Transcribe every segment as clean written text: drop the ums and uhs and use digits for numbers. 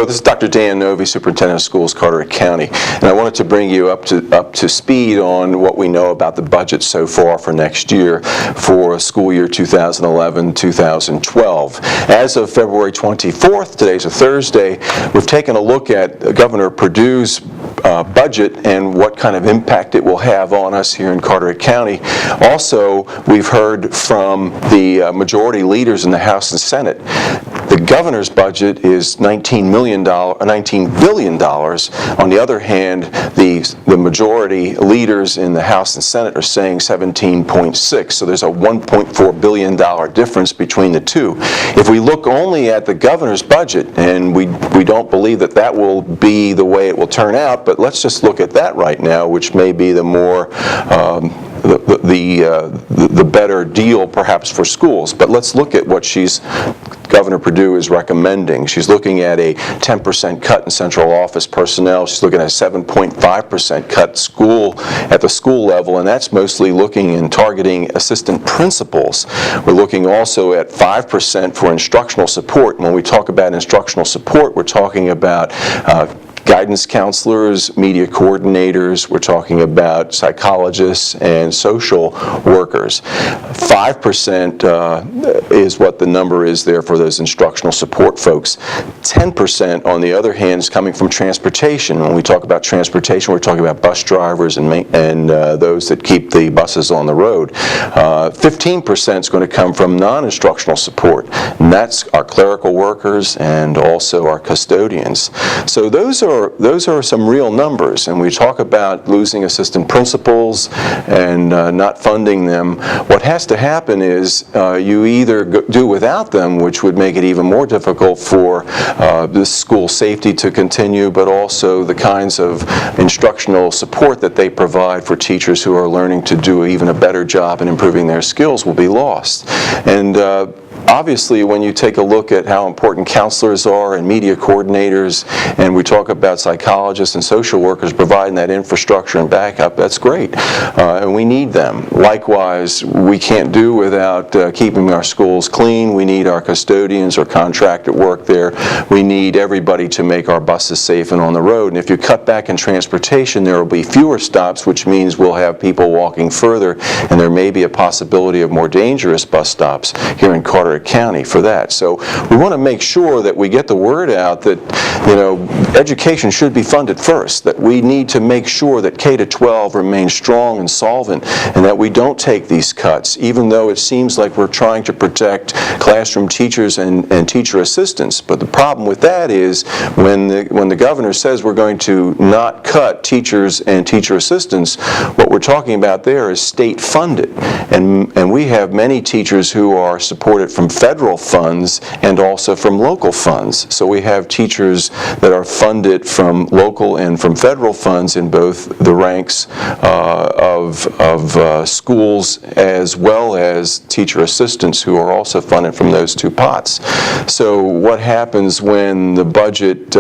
So this is Dr. Dan Novey, Superintendent of Schools, Carteret County, and I wanted to bring you up to speed on what we know about the budget so far for next year for school year 2011-2012. As of February 24th, today's a Thursday, we've taken a look at Governor Perdue's budget and what kind of impact it will have on us here in Carteret County. Also, we've heard from the majority leaders in the House and Senate. The governor's budget is $19 billion. On the other hand, the majority leaders in the House and Senate are saying 17.6. So there's a $1.4 billion difference between the two. If we look only at the governor's budget, and we don't believe that that will be the way it will turn out, but let's just look at that right now, which may be the more the better deal perhaps for schools. But let's look at what Governor Perdue is recommending. She's looking at a 10% cut in central office personnel. She's looking at a 7.5% cut at the school level, and that's mostly looking and targeting assistant principals. We're looking also at 5% for instructional support. And when we talk about instructional support, we're talking about guidance counselors, media coordinators, we're talking about psychologists and social workers. 5% is what the number is there for those instructional support folks. 10%, on the other hand, is coming from transportation. When we talk about transportation, we're talking about bus drivers and those that keep the buses on the road. 15% is going to come from non-instructional support, and that's our clerical workers and also our custodians. So those are some real numbers, and we talk about losing assistant principals and not funding them. What has to happen is you either do without them, which would make it even more difficult for the school safety to continue, but also the kinds of instructional support that they provide for teachers who are learning to do even a better job in improving their skills will be lost. And obviously, when you take a look at how important counselors are and media coordinators, and we talk about psychologists and social workers providing that infrastructure and backup, that's great. And we need them. Likewise, we can't do without keeping our schools clean. We need our custodians or contracted work there. We need everybody to make our buses safe and on the road. And if you cut back in transportation, there will be fewer stops, which means we'll have people walking further, and there may be a possibility of more dangerous bus stops here in Carteret County for that. So we want to make sure that we get the word out that, education should be funded first, that we need to make sure that K-12 remains strong and solvent, and that we don't take these cuts, even though it seems like we're trying to protect classroom teachers and teacher assistants. But the problem with that is when the governor says we're going to not cut teachers and teacher assistants, what we're talking about there is state funded. And we have many teachers who are supported from federal funds and also from local funds. So we have teachers that are funded from local and from federal funds in both the ranks of schools, as well as teacher assistants who are also funded from those two pots. So what happens when the budget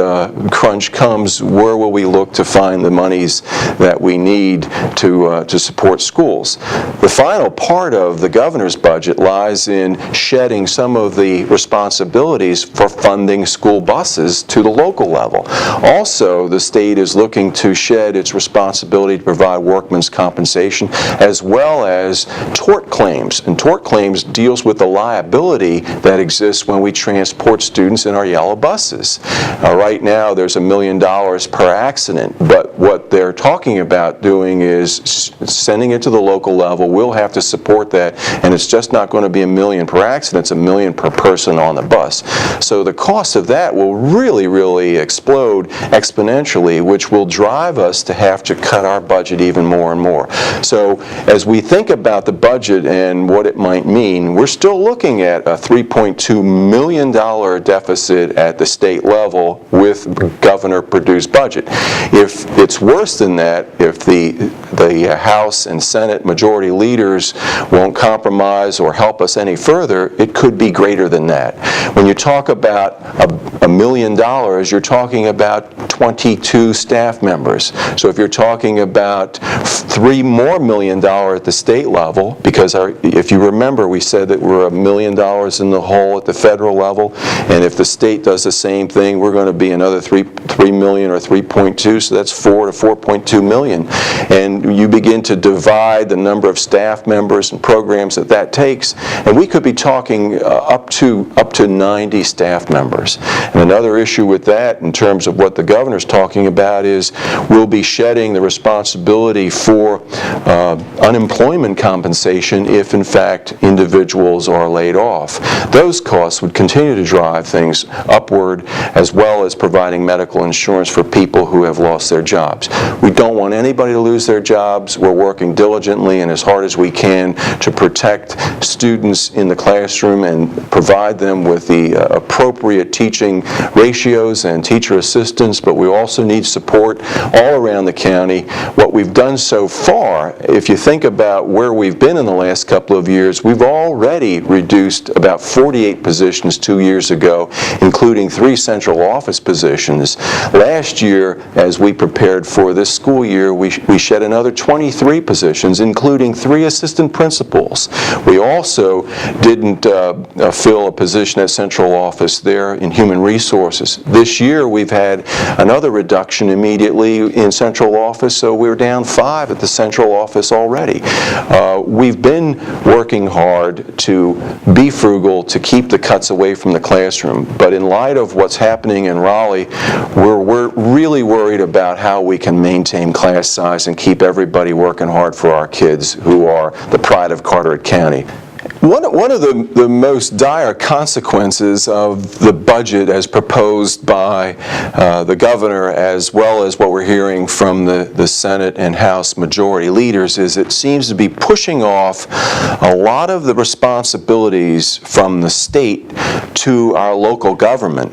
crunch comes? Where will we look to find the monies that we need to support schools? The final part of the governor's budget lies in shedding some of the responsibilities for funding school buses to the local level. Also, the state is looking to shed its responsibility to provide workmen's compensation as well as tort claims. And tort claims deals with the liability that exists when we transport students in our yellow buses. Right now, there's $1 million per accident, but what they're talking about doing is sending it to the local level. We'll have to support that, and it's just not going to be $1 million per accident. It's $1 million per person on the bus. So the cost of that will really, really explode exponentially, which will drive us to have to cut our budget even more and more. So as we think about the budget and what it might mean, we're still looking at a $3.2 million deficit at the state level with Governor Perdue's budget. If it's worse than that, if the House and Senate majority leaders won't compromise or help us any further, it it could be greater than that. When you talk about $1 million, you're talking about 22 staff members. So if you're talking about $3 more million at the state level, because if you remember, we said that we're $1 million in the hole at the federal level, and if the state does the same thing, we're going to be another $3 million or 3.2, so that's 4 to 4.2 million. And you begin to divide the number of staff members and programs that takes, and we could be talking up to 90 staff members. And another issue with that, in terms of what the governor's talking about, is we'll be shedding the responsibility for unemployment compensation if, in fact, individuals are laid off. Those costs would continue to drive things upward, as well as providing medical insurance for people who have lost their jobs. We don't want anybody to lose their jobs. We're working diligently and as hard as we can to protect students in the classroom and provide them with the appropriate teaching ratios and teacher assistants, but we also need support all around the county. What we've done so far, if you think about where we've been in the last couple of years, we've already reduced about 48 positions 2 years ago, including 3 central office positions. Last year, as we prepared for this school year, we shed another 23 positions, including 3 assistant principals. We also didn't fill a position at central office there in human resources. This year, we've had another reduction immediately in central office, so we're down 5 at the central office already. We've been working hard to be frugal, to keep the cuts away from the classroom, but in light of what's happening in Raleigh, we're really worried about how we can maintain class size and keep everybody working hard for our kids who are the pride of Carteret County. One of the most dire consequences of the budget as proposed by the governor, as well as what we're hearing from the Senate and House majority leaders, is it seems to be pushing off a lot of the responsibilities from the state to our local government.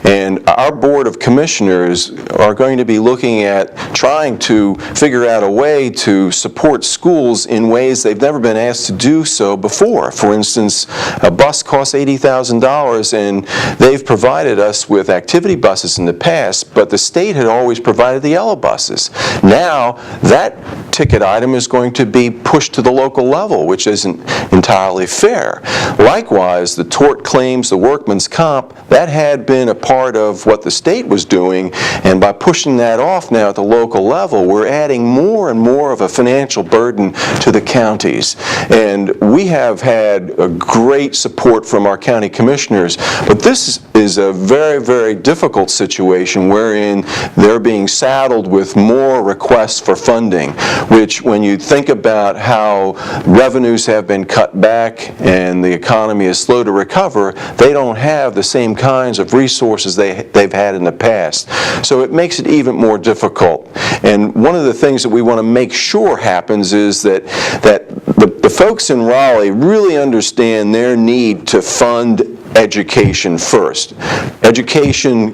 And our Board of Commissioners are going to be looking at trying to figure out a way to support schools in ways they've never been asked to do so before. For instance, a bus costs $80,000, and they've provided us with activity buses in the past, but the state had always provided the yellow buses. Now, that ticket item is going to be pushed to the local level, which isn't entirely fair. Likewise, the tort claims, the workman's comp, that had been a part of what the state was doing, and by pushing that off now at the local level, we're adding more and more of a financial burden to the counties. And we have had a great support from our county commissioners, but this is a very, very difficult situation wherein they're being saddled with more requests for funding, which, when you think about how revenues have been cut back and the economy is slow to recover, they don't have the same kinds of resources they've had in the past. So it makes it even more difficult. And one of the things that we want to make sure happens is that the folks in Raleigh really understand their need to fund education first. Education,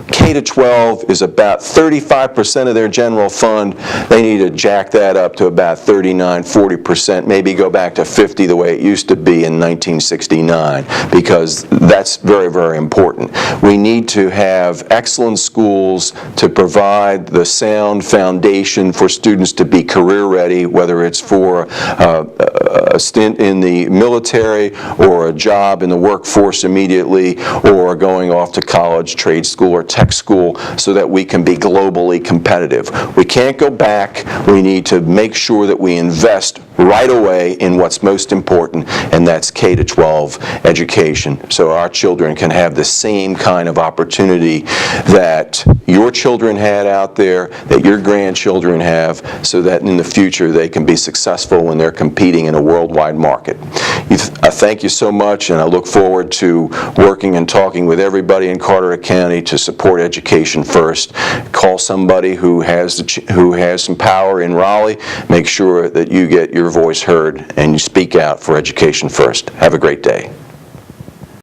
K-12, is about 35% of their general fund. They need to jack that up to about 39-40%, maybe go back to 50 the way it used to be in 1969, because that's very, very important. We need to have excellent schools to provide the sound foundation for students to be career ready, whether it's for a stint in the military or a job in the workforce immediately, or going off to college, trade school, or tech school, so that we can be globally competitive. We can't go back. We need to make sure that we invest right away in what's most important, and that's K-12 education, so our children can have the same kind of opportunity that your children had out there, that your grandchildren have, so that in the future they can be successful when they're competing in a worldwide market. I thank you so much, and I look forward to working and talking with everybody in Carteret County to support education first. Call somebody who has some power in Raleigh. Make sure that you get your voice heard and you speak out for education first. Have a great day.